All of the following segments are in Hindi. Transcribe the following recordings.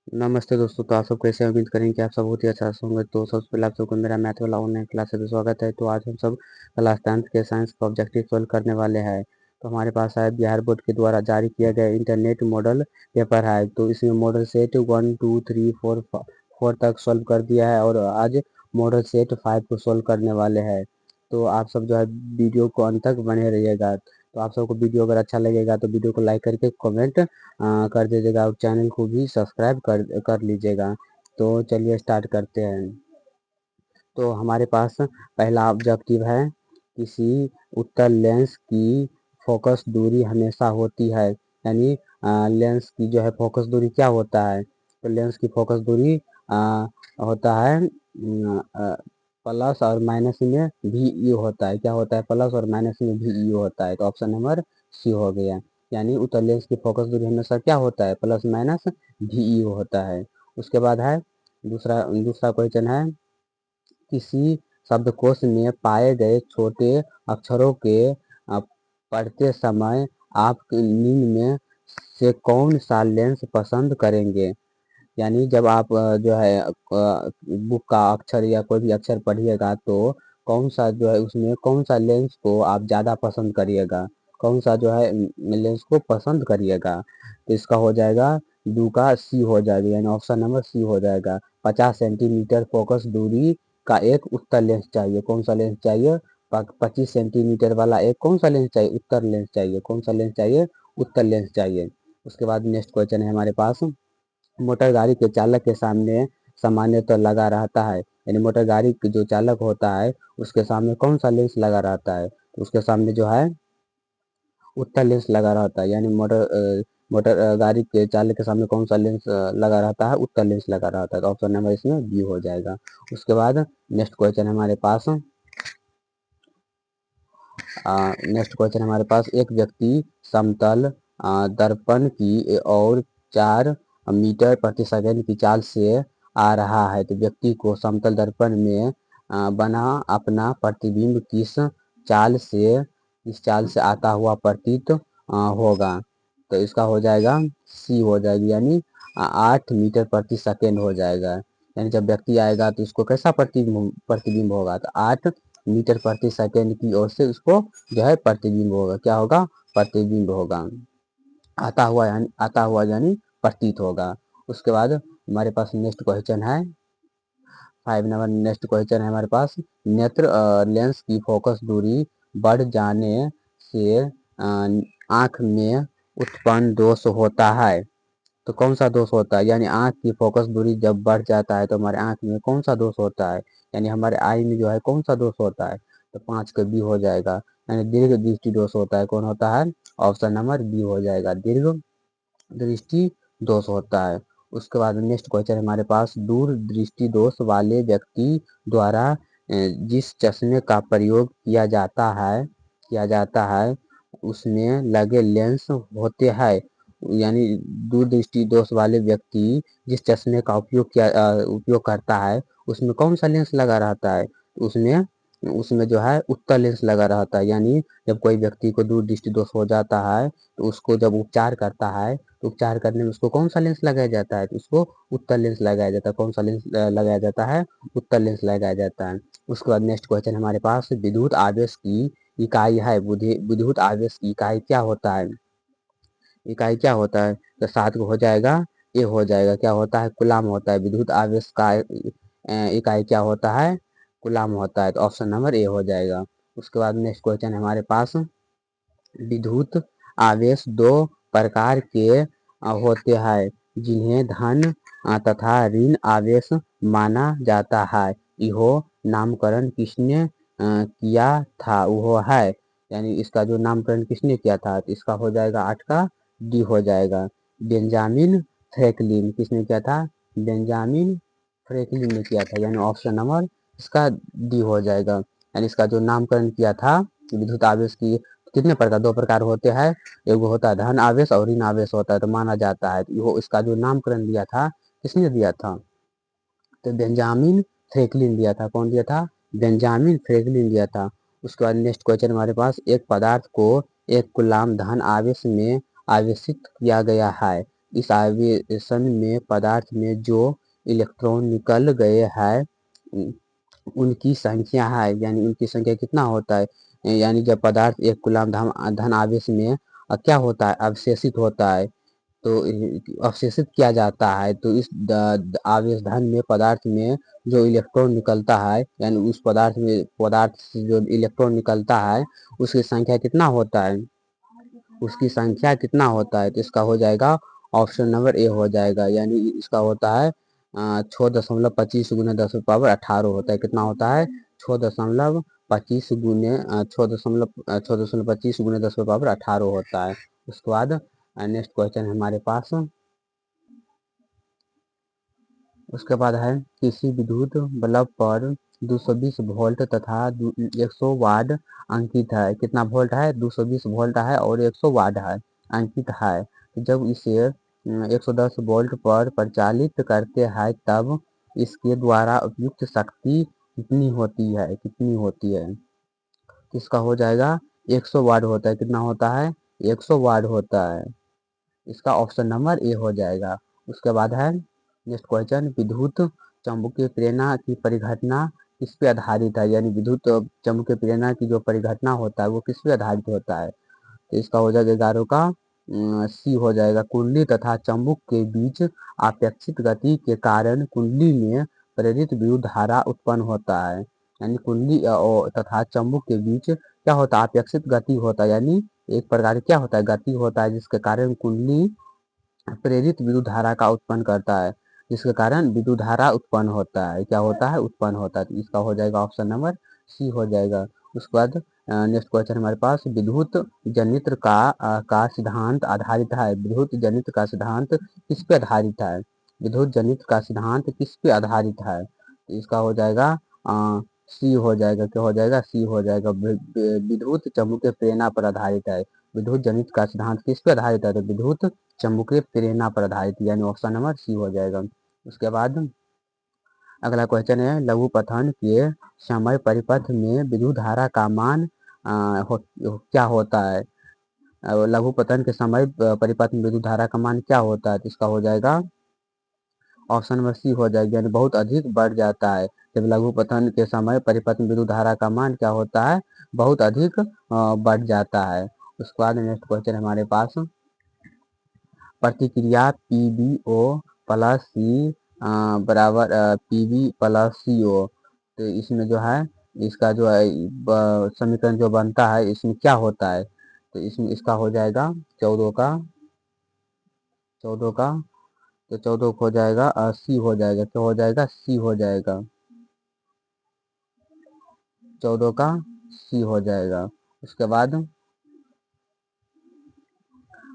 नमस्ते दोस्तों। तो आप सब कैसे हैं? उम्मीद करें कि आप सब बहुत ही अच्छा से होंगे। तो सबसे पहले आप सबको मेरा मैथ वाला ऑनलाइन क्लास से स्वागत है। तो आज हम सब क्लास 10th के साइंस का ऑब्जेक्टिव सोल्व करने वाले हैं। तो हमारे पास है बिहार बोर्ड के द्वारा जारी किया गया इंटरनेट मॉडल पेपर है। तो इसमें मॉडल सेट 1 2 3 4 4 तक सोल्व कर दिया है और आज मॉडल सेट 5 को सोल्व करने वाले हैं। तो आप सब जो है वीडियो को अंत तक बने रहिएगा। तो आप सबको वीडियो अगर अच्छा लगेगा तो वीडियो को लाइक करके कमेंट कर दीजिएगा और चैनल को भी सब्सक्राइब कर लीजिएगा। तो चलिए स्टार्ट करते हैं। तो हमारे पास पहला ऑब्जेक्टिव है, किसी उत्तल लेंस की फोकस दूरी हमेशा होती है। यानी लेंस की जो है फोकस दूरी क्या होता है? तो लेंस की फोकस दूरी होता है प्लस और माइनस में भी यू होता है। क्या होता है? प्लस और माइनस में भी यू होता है। तो ऑप्शन नंबर सी हो गया। यानी उत्तल लेंस की फोकस दूरी हमेशा क्या होता है? प्लस माइनस भी यू होता है। उसके बाद है दूसरा दूसरा क्वेश्चन है, किसी शब्दकोश में पाए गए छोटे अक्षरों के पढ़ते समय आप निम्न में से कौन सा लेंस पसंद करेंगे? यानी जब आप जो है बुक का अक्षर या कोई भी अक्षर पढ़िएगा तो कौन सा जो है उसमें कौन सा लेंस को आप ज़्यादा पसंद करिएगा? कौन सा जो है लेंस को पसंद करिएगा? तो इसका हो जाएगा डू का सी हो जाएगा। यानी ऑप्शन नंबर सी हो जाएगा। 50 सेंटीमीटर फोकस दूरी का एक उत्तल लेंस चाहिए। कौन सा लेंस चाहिए? 25 सेंटीमीटर वाला एक कौन सा लेंस चाहिए? उत्तल लेंस चाहिए। कौन सा लेंस चाहिए? उत्तल लेंस चाहिए। उसके बाद नेक्स्ट क्वेश्चन है हमारे पास, मोटर गाड़ी के चालक के सामने सामान्यतः लगा रहता है। यानी मोटर गाड़ी के जो चालक होता है उसके सामने कौन सा लेंस लगा रहता है? तो उसके सामने जो है उत्तल लेंस लगा रहता है। यानी मोटर गाड़ी के चालक के सामने कौन सा लेंस लगा रहता है? उत्तल लेंस लगा रहता है। तो ऑप्शन नंबर इसमें बी हो जाएगा। उसके बाद नेक्स्ट क्वेश्चन हमारे पास एक व्यक्ति समतल दर्पण की और 4 मीटर प्रति सेकंड की चाल से आ रहा है। तो व्यक्ति को समतल दर्पण में बना अपना प्रतिबिंब किस चाल से आता हुआ प्रतीत होगा? तो इसका हो जाएगा सी हो जाएगी। यानी 8 मीटर प्रति सेकंड हो जाएगा। यानी जब व्यक्ति आएगा तो उसको कैसा प्रतिबिंब होगा? तो 8 मीटर प्रति सेकंड की ओर से उसको जो है प्रतिबिंब होगा। क्या होगा? प्रतिबिंब होगा। आता हुआ यानी प्रतीत होगा। उसके बाद हमारे पास नेक्स्ट क्वेश्चन है 5 नंबर। नेक्स्ट क्वेश्चन है हमारे पास, नेत्र लेंस की फोकस दूरी बढ़ जाने से आंख में उत्पन्न दोष होता है। तो कौन सा दोष होता है? यानी आंख की फोकस दूरी जब बढ़ जाता है तो हमारे आंख में कौन सा दोष होता है? यानी हमारे आई में जो है कौन सा दोष होता है? तो 5 का बी हो जाएगा। यानी दीर्घ दृष्टि दोष होता है। कौन होता है? ऑप्शन नंबर बी हो जाएगा। दीर्घ दृष्टि दोष होता है। उसके बाद नेक्स्ट क्वेश्चन हमारे पास, दूर दृष्टि दोष वाले व्यक्ति द्वारा जिस चश्मे का प्रयोग किया जाता है उसमें लगे लेंस होते हैं। यानी दूर दृष्टि दोष वाले व्यक्ति जिस चश्मे का उपयोग करता है उसमें कौन सा लेंस लगा रहता है? उसमें उसमें जो है उत्तल लेंस लगा रहता है। यानी जब कोई व्यक्ति को दूर दृष्टि दोष हो जाता है तो उसको जब उपचार करता है तो उपचार करने में उसको कौन सा लेंस लगाया जाता है? तो उसको उत्तल लेंस लगाया जाता है। कौन सा लेंस लगाया जाता है? उत्तल लेंस लगाया जाता है। उसके बाद नेक्स्ट क्वेश्चन हमारे पास, विद्युत आवेश की इकाई है। विद्युत आवेश की इकाई क्या होता है? इकाई क्या होता है? तो 7 को हो जाएगा, ए हो जाएगा। क्या होता है? कुलाम होता है। विद्युत आवेश का इकाई क्या होता है? कुलाम होता है। तो ऑप्शन नंबर ए हो जाएगा। उसके बाद नेक्स्ट क्वेश्चन हमारे पास, विद्युत आवेश दो प्रकार के होते हैं जिन्हें धन तथा ऋण आवेश माना जाता है। इहो नामकरण किसने किया था? वो है, यानी इसका जो नामकरण किसने किया था? तो इसका हो जाएगा 8 का डी हो जाएगा। Benjamin Franklin. किसने किया था? बेंजामिन फ्रैंकलिन ने किया था। यानी ऑप्शन नंबर इसका डी हो जाएगा। यानी इसका जो नामकरण किया था विद्युत आवेश की कितने प्रकार, 2 प्रकार होते हैं। एगो होता है धन आवेश और ऋण आवेश होता है। तो माना जाता है वो इसका जो नामकरण दिया था किसने दिया था? तो बेंजामिन फ्रैंकलिन दिया था। कौन दिया था? बेंजामिन फ्रैंकलिन दिया था। उसके बाद नेक्स्ट क्वेश्चन हमारे पास, एक पदार्थ को 1 कूलाम धन आवेश में आवेशित किया गया है इस आवेशन में पदार्थ में जो इलेक्ट्रॉन निकल गए हैं उनकी संख्या है, यानी उनकी संख्या कितना होता है, यानी जब पदार्थ एक कूलम धन आवेश में क्या होता है, अवशेषित होता है, तो अवशेषित किया जाता है, तो इस आवेश धन में पदार्थ में जो इलेक्ट्रॉन निकलता है, यानी उस पदार्थ से जो इलेक्ट्रॉन निकलता है उसकी संख्या कितना होता है, उसकी संख्या कितना होता है, तो इसका हो जाएगा ऑप्शन नंबर ए हो जाएगा, यानी इसका होता है 6.25 गुने 10 पावर 18 होता है, कितना होता है 6.25 गुने 6.25 गुने 10 पावर 18 होता है। उसके बाद नेक्स्ट क्वेश्चन है हमारे पास, उसके बाद है किसी विद्युत बल्ब पर 220 वोल्ट तथा 100 वाट अंकित है, कितना वोल्ट है 220 वोल्ट है और 100 वाट है अंकित है, तो जब इसे 110 वोल्ट पर प्रचालित करते हैं तब इसके द्वारा उपयुक्त शक्ति कितनी होती है, कितनी होती है, तो इसका हो जाएगा 100 वाट होता है, कितना होता है 100 वाट होता है, इसका ऑप्शन नंबर ए हो जाएगा। उसके बाद है नेक्स्ट क्वेश्चन, विद्युत चुम्बकीय प्रेरणा की परिघटना किस पे आधारित है, यानी विद्युत चुम्बकीय प्रेरणा की जो परिघटना होता है वो किस पे आधारित होता है, तो इसका हो जाएगा 11 का सी हो जाएगा, कुंडली तथा चुंबक के बीच अपेक्षित गति के कारण कुंडली में प्रेरित विद्युत धारा उत्पन्न होता है, यानी कुंडली तथा चुंबक के बीच क्या होता है, अपेक्षित गति होता है, यानी एक प्रकार क्या होता है, गति होता है जिसके कारण कुंडली प्रेरित विद्युत धारा का उत्पन्न करता है, जिसके कारण विद्युत धारा उत्पन्न होता है, क्या होता है उत्पन्न होता है, तो इसका हो जाएगा ऑप्शन नंबर सी हो जाएगा। उसके बाद नेक्स्ट क्वेश्चन हमारे पास, विद्युत जनित्र का सिद्धांत आधारित है, विद्युत जनित्र का सिद्धांत किस पे आधारित है, विद्युत जनित्र का सिद्धांत किस पे आधारित है, तो इसका हो जाएगा सी हो जाएगा, क्या हो जाएगा सी हो जाएगा, विद्युत चुम्बकीय प्रेरणा पर आधारित है, विद्युत जनित्र का सिद्धांत किस पे आधारित है, तो विद्युत चुम्बकीय प्रेरणा पर आधारित, यानी ऑप्शन नंबर सी हो जाएगा। उसके बाद अगला क्वेश्चन है, लघु पथन के समय परिपथ में विद्युत धारा का मान क्या होता है, लघु पतन के समय परिपथ में विद्युत धारा का मान क्या होता है, तो इसका हो जाएगा ऑप्शन नंबर सी हो जाएगा, यानी बहुत अधिक बढ़ जाता है, जब लघु पतन के समय परिपथ में विद्युत धारा का मान क्या होता है, बहुत अधिक बढ़ जाता है। उसके बाद नेक्स्ट क्वेश्चन हमारे पास, प्रतिक्रिया PbO प्लस सी बराबर Pb प्लस CO, तो इसमें जो है इसका जो है समीकरण जो बनता है इसमें क्या होता है, तो इसमें इसका हो जाएगा 14 का तो 14 हो जाएगा सी हो जाएगा, क्या हो जाएगा सी हो जाएगा, 14 का सी हो जाएगा। उसके बाद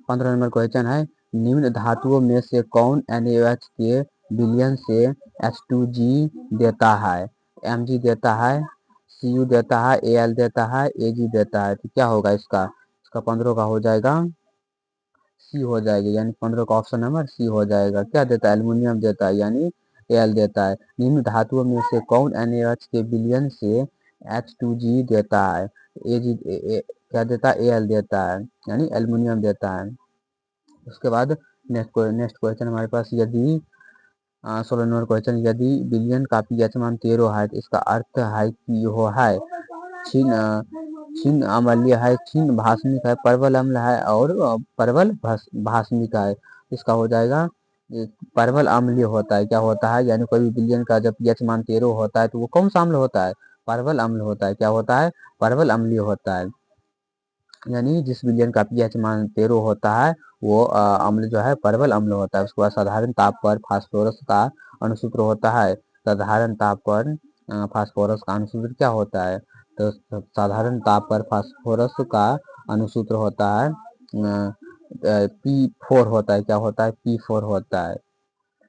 15 नंबर क्वेश्चन है, निम्न धातुओं में से कौन NaOH के विलयन से H2G देता है, Mg देता है, Cu देता है, Al देता है, Ag देता है, तो क्या होगा इसका, इसका 15 का हो जाएगा सी हो जाएगी, यानी 15 का ऑप्शन नंबर सी हो जाएगा, क्या देता है एल्युमिनियम देता है, यानी Al देता है। निम्न धातुओं में से कौन NaOH के विलयन से H2G देता है, क्या देता है Al देता है, यानी एल्युमिनियम देता है। उसके बाद नेक्स्ट क्वेश्चन हमारे पास, यदि 16 नंबर क्वेश्चन, यदि विलयन का pH मान 13 है तो इसका अर्थ है कि यह है क्षीण अम्लीय है, क्षीण भास्मिक है, परवल अम्ल है और परवल भास्मिक है, इसका हो जाएगा परवल अम्लीय होता है, क्या होता है, यानी कोई भी विलयन का जब pH मान 13 होता है तो वो कौन सा अम्ल होता है, परवल अम्ल होता है, क्या होता है परवल अम्लीय होता है, यानी जिस विलयन का pH मान 13 होता है वो अम्ल जो है परवल अम्ल होता है। उसके बाद साधारण ताप पर फास्फोरस का अणुसूत्र होता है, साधारण ताप पर फास्फोरस का अणुसूत्र क्या होता है, तो साधारण ताप पर फास्फोरस का अणुसूत्र होता है P4 होता है, क्या होता है P4 होता है।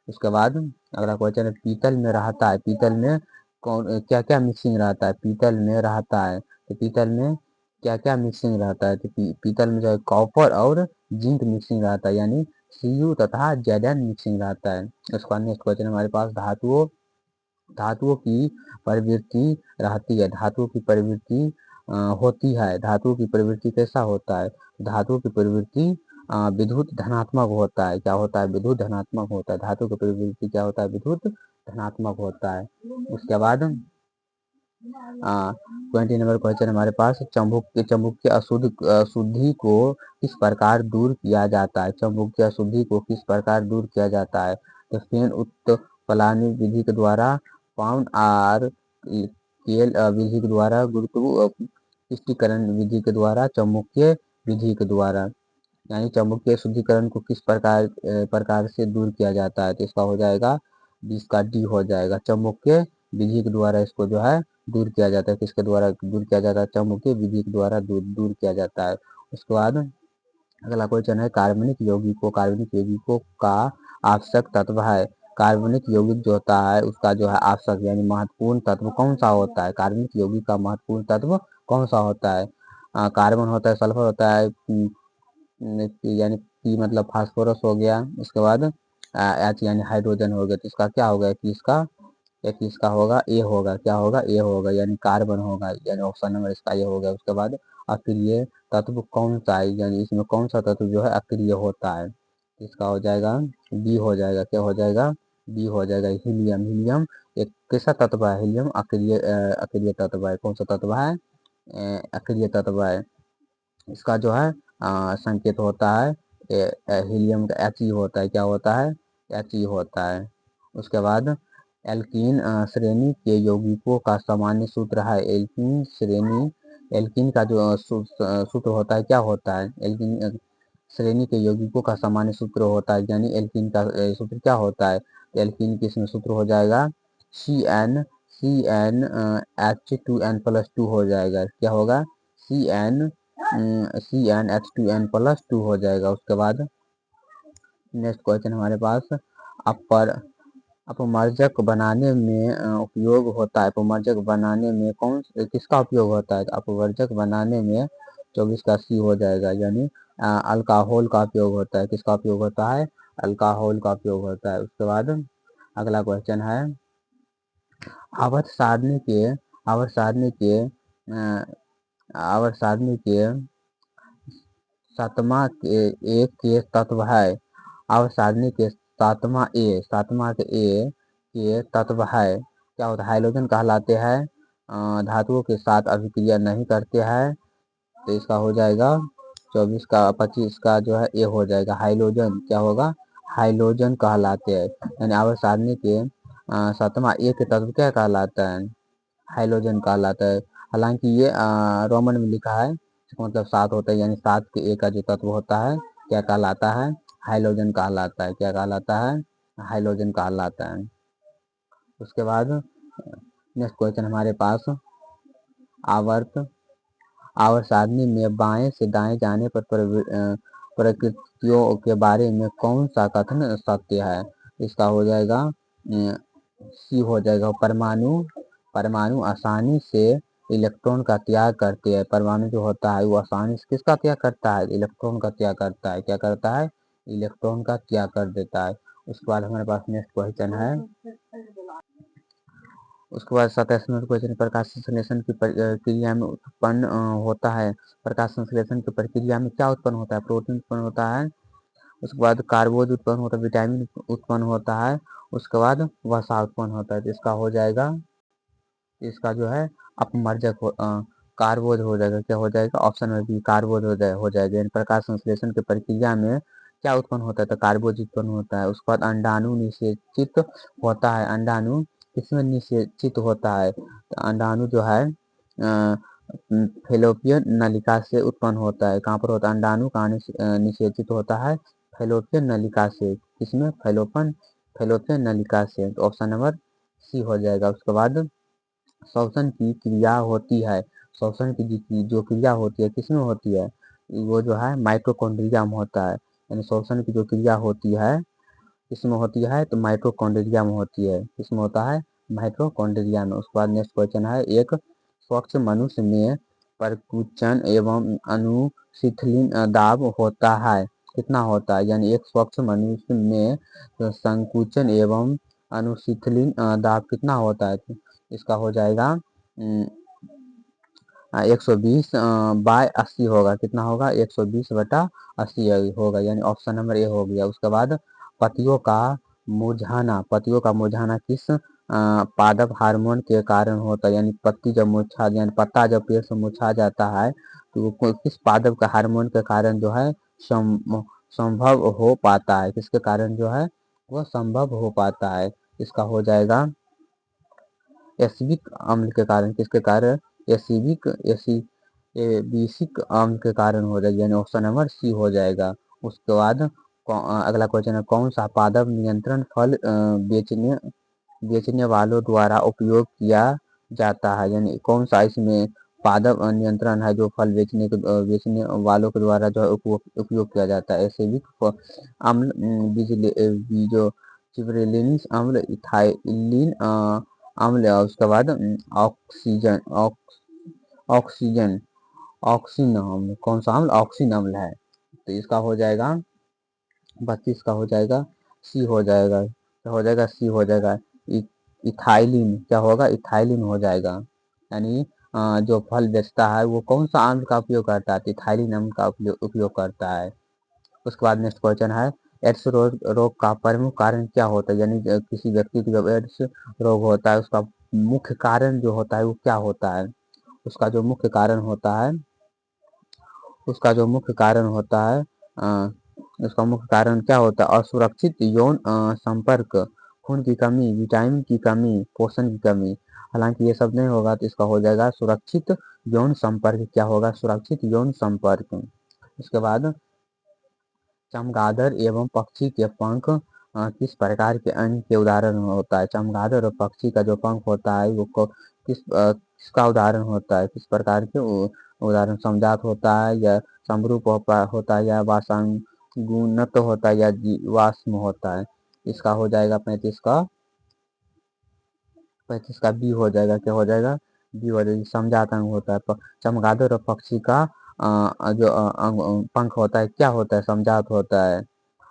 उसके बाद अगला क्वेश्चन है, पीतल में रहता है, पीतल में कौन क्या क्या मिक्सिंग रहता है, पीतल में रहता है, तो पीतल में क्या क्या मिक्सिंग रहता है, तो पीतल में जो है कॉपर और जिंक मिक्सिंग रहता है, यानी Cu तथा Zn मिक्सिंग रहता है। उसके बाद नेक्स्ट क्वेश्चन हमारे पास, धातुओं की प्रवृत्ति रहती है, धातुओं की प्रवृत्ति होती है, धातुओं की प्रवृत्ति कैसा होता है, धातुओं की प्रवृत्ति विद्युत धनात्मक होता है। क्या होता है? विद्युत धनात्मक होता है। धातु का प्रवृत्ति क्या होता है? विद्युत धनात्मक होता है। उसके बाद 20 नंबर क्वेश्चन हमारे पास, चुंबक के अशुद्धि को किस प्रकार दूर किया जाता है? चुंबक की अशुद्धि को किस प्रकार दूर किया जाता है? तो फेन उत्पलानी विधि के द्वारा, पाउंड आर केल विधि के द्वारा, गुरुत्वाकर्षण विधि के द्वारा, चुंबकीय विधि के द्वारा। यानी चुंबकीय शुद्धिकरण को किस प्रकार से दूर किया जाता है? तो इसका हो जाएगा इसका डी हो जाएगा। चुंबकीय विधि के द्वारा इसको जो है दूर किया जाता है। किसके द्वारा दूर किया जाता है? चुंबकीय विधि के द्वारा दूर किया जाता है। उसके बाद अगला क्वेश्चन है, कार्बनिक यौगिकों का आवश्यक तत्व है। कार्बनिक यौगिक जो होता है उसका जो है आवश्यक यानी महत्वपूर्ण तत्व कौन सा होता है? कार्बनिक यौगिक का महत्वपूर्ण तत्व कौन सा होता है? कार्बन होता है, सल्फर होता है, यानी पी मतलब फास्फोरस हो गया। उसके बाद एच यानी हाइड्रोजन हो गया। तो इसका क्या होगा कि इसका होगा ए होगा। क्या होगा? ए होगा यानी कार्बन होगा, यानी ऑप्शन नंबर इसका ये हो गया। उसके बाद अक्रिय तत्व कौन सा है, यानी इसमें कौन सा तत्व जो है अक्रिय होता है? इसका हो जाएगा बी हो जाएगा। क्या हो जाएगा? बी हो जाएगा, हीलियम। हीलियम एक कैसा तत्व है? हीलियम अक्रिय तत्व है। कौन सा तत्व है? अक्रिय तत्व है। इसका जो है संकेत होता है हीलियम का एच ई होता है। क्या होता है? एच ई होता है। उसके बाद एल्कीन श्रेणी के यौगिकों का सामान्य सूत्र है। एल्कीन का जो सूत्र होता है क्या होता है? एल्कीन श्रेणी के यौगिकों का सामान्य सूत्र होता है, यानी एल्कीन का सूत्र क्या होता है? एल्कीन के इसमें सूत्र हो जाएगा CnH2n+2 हो जाएगा। क्या होगा? CnH2n+2 हो जाएगा। उसके बाद नेक्स्ट क्वेश्चन हमारे पास, अपर अपमर्जक बनाने में उपयोग होता है। अपमर्जक बनाने में किसका उपयोग होता है? तो अपवर्जक बनाने में 24 का सी हो जाएगा, यानी अल्कोहल का उपयोग होता है। किसका उपयोग होता है? अल्कोहल का उपयोग होता है। उसके बाद अगला क्वेश्चन है, आवर्त सारणी के आवर्त सारणी के आवर्त सारणी के सातवां एक के तत्व है। आवर्त सारणी के सातवां के तत्व है। क्या होता है? हाइड्रोजन कहलाते हैं। धातुओं के साथ अभिक्रिया नहीं करते हैं। तो इसका हो जाएगा 24 का 25 का जो है ए हो जाएगा, हाइड्रोजन। क्या होगा? हाइड्रोजन कहलाते हैं। यानी आवर्त सारणी के सातवां ए के तत्व क्या कहलाता है? हाइड्रोजन कहलाता है। हालांकि ये रोमन में लिखा है, इसका मतलब 7 होता है, यानी 7 के ए का जो तत्व होता है क्या कहलाता है? हाइड्रोजन कहलाता है। क्या कहलाता है? हाइड्रोजन कहलाता है। उसके बाद नेक्स्ट क्वेश्चन हमारे पास, आवर्त आवर्त सारणी में बाएं से दाएं जाने पर प्रकृतियों के बारे में कौन सा कथन सत्य है? इसका हो जाएगा सी हो जाएगा, परमाणु आसानी से इलेक्ट्रॉन का त्याग करते हैं। परमाणु जो होता है वो आसानी से किसका त्याग करता है? इलेक्ट्रॉन का त्याग करता है। क्या करता है? इलेक्ट्रॉन का त्याग कर देता है। उसके बाद हमारे पास नेक्स्ट क्वेश्चन है, उसके बाद 27 नंबर क्वेश्चन, प्रकाश संश्लेषण की क्रिया में उत्पन्न होता है। प्रकाश संश्लेषण की प्रक्रिया में क्या उत्पन्न होता है? प्रोटीन उत्पन्न होता है। उसके बाद कार्बोज उत्पन्न होता है, विटामिन उत्पन्न होता है। उसके बाद वसा उत्पन्न होता है। तो इसका हो जाएगा, इसका जो है अपमर्जक कार्बोज हो जाएगा। क्या हो जाएगा? ऑप्शन में बी कार्बोज हो जाएगा। यानी प्रकाश संश्लेषण की प्रक्रिया में क्या उत्पन्न होता है? तो कार्बोज उत्पन्न होता है। उसके बाद अंडाणु निषेचित होता है। अंडाणु किसमें निषेचित होता है? तो अंडाणु जो है फेलोपियन नलिका से उत्पन्न होता है। कहाँ पर होता है अंडाणु? कहाँ निषेचित होता है? फेलोपियन नलिका से। किसमें? फेलोपियन नलिका से। तो ऑप्शन नंबर सी हो जाएगा। उसके बाद श्वसन की क्रिया होती है। श्वसन की जो क्रिया होती है किसमें होती है? वो जो है माइटोकॉन्ड्रिया में होता है। यानी श्वसन की जो क्रिया होती है किसमें होती है? तो माइटोकॉन्ड्रिया में होती है। किसमें होता है? माइटोकॉन्ड्रिया में। उसके बाद नेक्स्ट क्वेश्चन है, एक स्वच्छ मनुष्य में परकुंचन एवं अनुशीतलिन दाब होता है। कितना होता है? यानी एक स्वच्छ मनुष्य में संकुचन एवं अनुशीतलिन दाब कितना होता है? इसका हो जाएगा 120 बाय 80 होगा, कितना होगा 120/80 होगा, यानी ऑप्शन नंबर ए हो गया। उसके बाद पत्तियों का मुरझाना किस पादप हार्मोन के कारण होता है, यानी पत्ती जब मुरझा यानी पत्ता जब पेड़ से मुरझा जाता है तो वो किस पादप का हार्मोन के कारण जो है संभव हो पाता है, किसके कारण जो है वो संभव हो पाता है। इसका हो जाएगा एसिडिक अम्ल के कारण, किसके कारण एसिडिक एसी बेसिक अम्ल के कारण हो जाएगा, यानी ऑप्शन नंबर सी हो जाएगा। उसके बाद अगला क्वेश्चन है, कौन सा पादप नियंत्रण फल बेचने बेचने वालों द्वारा उपयोग किया जाता है, यानी कौन सा इसमें पादप नियंत्रण है जो फल बेचने वालों के द्वारा जो है उपयोग किया जाता है। एसिडिक अम्ल, बीजो जिबरेलिन अम्ल, इथाइलिन अम्ल, और उसके बाद ऑक्सीजन ऑक्सीजन ऑक्सीन अम्ल, कौन सा अम्ल ऑक्सीन अम्ल है। तो इसका हो जाएगा 32 का हो जाएगा सी हो जाएगा, क्या हो जाएगा सी हो जाएगा। इथाइलिन क्या होगा, इथाइलिन हो जाएगा, यानी जो फल बेचता है वो कौन सा अम्ल का उपयोग करता है, तो इथाइलिन अम्ल का उपयोग करता है। उसके बाद नेक्स्ट क्वेश्चन है, एड्स रोग का प्रमुख कारण क्या होता है, यानी किसी व्यक्ति को जब एड्स रोग होता है उसका मुख्य कारण जो होता है वो क्या होता है। उसका जो मुख्य कारण होता है उसका जो मुख्य कारण होता है उसका मुख्य कारण क्या होता है, असुरक्षित यौन संपर्क, खून की कमी, विटामिन की कमी, पोषण की कमी। हालांकि ये सब नहीं होगा तो इसका हो जाएगा सुरक्षित यौन संपर्क, क्या होगा सुरक्षित यौन संपर्क। इसके बाद चमगादड़ एवं पक्षी के पंख किस प्रकार के अंग के उदाहरण होता है, चमगादड़ और पक्षी का जो पंख होता है वो किसका उदाहरण होता है, किस प्रकार के उदाहरण, समजात होता है या समरूप होता है या वासंगुणत होता है या जीवाश्म होता है। इसका हो जाएगा 35 का बी हो जाएगा, क्या हो जाएगा बी हो जाएगा, समजात अंग होता है। चमगादड़ और पक्षी का जो पंख होता है क्या होता है, समजात होता है।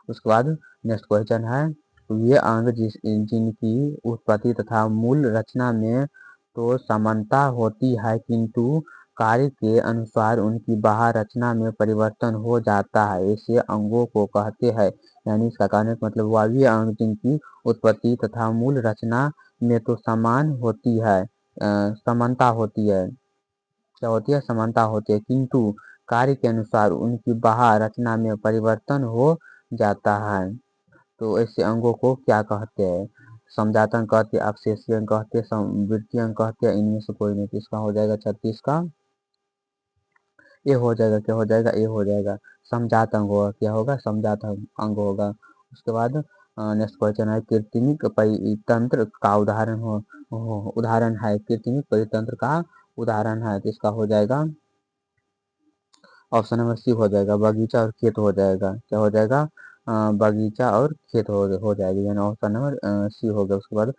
उसके बाद नेक्स्ट क्वेश्चन है, वे अंग जिनकी उत्पत्ति तथा मूल रचना में तो समानता होती है किंतु कार्य के अनुसार उनकी बाह्य रचना में परिवर्तन हो जाता है, ऐसे अंगों को कहते हैं। यानी इसका कहने का मतलब वह वे अंग जिनकी उत्पत्ति तथा मूल रचना में तो समान होती है, समानता होती है, क्या होती है समानता होती है, किंतु कार्य के अनुसार उनकी बाह्य रचना में परिवर्तन हो जाता है। तो ऐसे अंगों को क्या कहते हैं, समजात अंग कहते हैं, अवशेषीय अंग कहते हैं, समवृद्धि अंग कहते हैं, इनमें से कोई नहीं। तो इसका हो जाएगा 36 का ए हो जाएगा, क्या हो जाएगा ए हो जाएगा, समजात अंग होगा, क्या होगा समजात अंग होगा। उसके बाद नेक्स्ट क्वेश्चन है, कृत्रिमिक परितंत्र का उदाहरण है, कृत्रिमिक परितंत्र का उदाहरण है। तो इसका हो जाएगा ऑप्शन नंबर सी हो जाएगा, बगीचा और खेत हो जाएगा, क्या हो जाएगा बगीचा और खेत हो जाएगा, यानी ऑप्शन नंबर सी हो गया। उसके बाद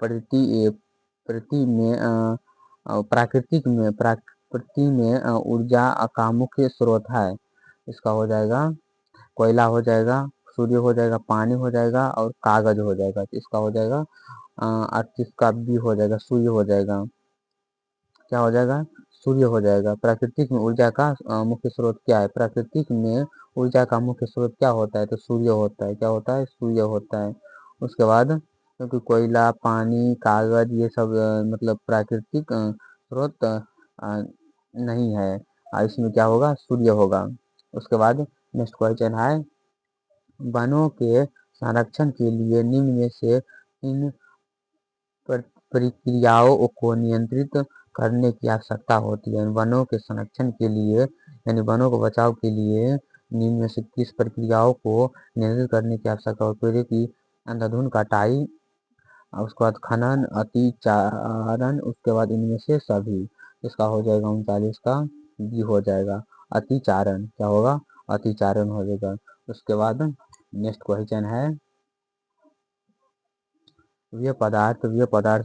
प्रति प्रति में प्रकृति में ऊर्जा का मुख्य स्रोत है। इसका हो जाएगा कोयला हो जाएगा, सूर्य हो जाएगा, पानी हो जाएगा और कागज हो जाएगा। तो इसका हो जाएगा 38 का बी हो जाएगा, सूर्य हो जाएगा, क्या हो जाएगा सूर्य हो जाएगा। प्राकृतिक में ऊर्जा का मुख्य स्रोत क्या है, प्राकृतिक में ऊर्जा का मुख्य स्रोत क्या होता है, तो सूर्य होता है, क्या होता है सूर्य होता है। उसके बाद क्योंकि कोयला, पानी, कागज ये सब मतलब प्राकृतिक स्रोत नहीं है, इसमें क्या होगा सूर्य होगा। उसके बाद नेक्स्ट क्वेश्चन है, वनों के संरक्षण के लिए निम्न में से इन प्रक्रियाओं को नियंत्रित करने की आवश्यकता होती है। वनों के संरक्षण के लिए यानी वनों को बचाव के लिए निम्न में से किस प्रक्रियाओं को नियंत्रित करने की आवश्यकता होती है, कि अंधाधुंध कटाई, उसके बाद खनन, अतिचारण, उसके बाद इनमें से सभी। इसका हो जाएगा 39 का बी हो जाएगा, अतिचारण, क्या होगा अतिचारण हो जाएगा। उसके बाद नेक्स्ट क्वेश्चन है, वे पदार्थ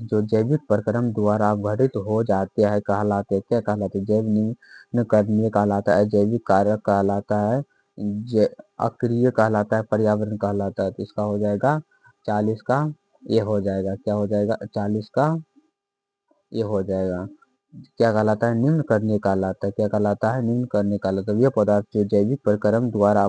जो जैविक प्रक्रम द्वारा अपघटित हो जाते हैं कहलाते हैं, क्या कहलाते हैं जैव निम्नकरणीय कहलाता है, जैविक कारक कहलाता है, अक्रिय कहलाता है, पर्यावरण कहलाता है। तो इसका हो जाएगा 40 का ए हो जाएगा, क्या हो जाएगा 40 का ए हो जाएगा। क्या कहलाता है, निम्न करने कहलाता है, क्या कहलाता है, निम्न करने कहलाता है। यह पदार्थ जो जैविक प्रक्रम द्वारा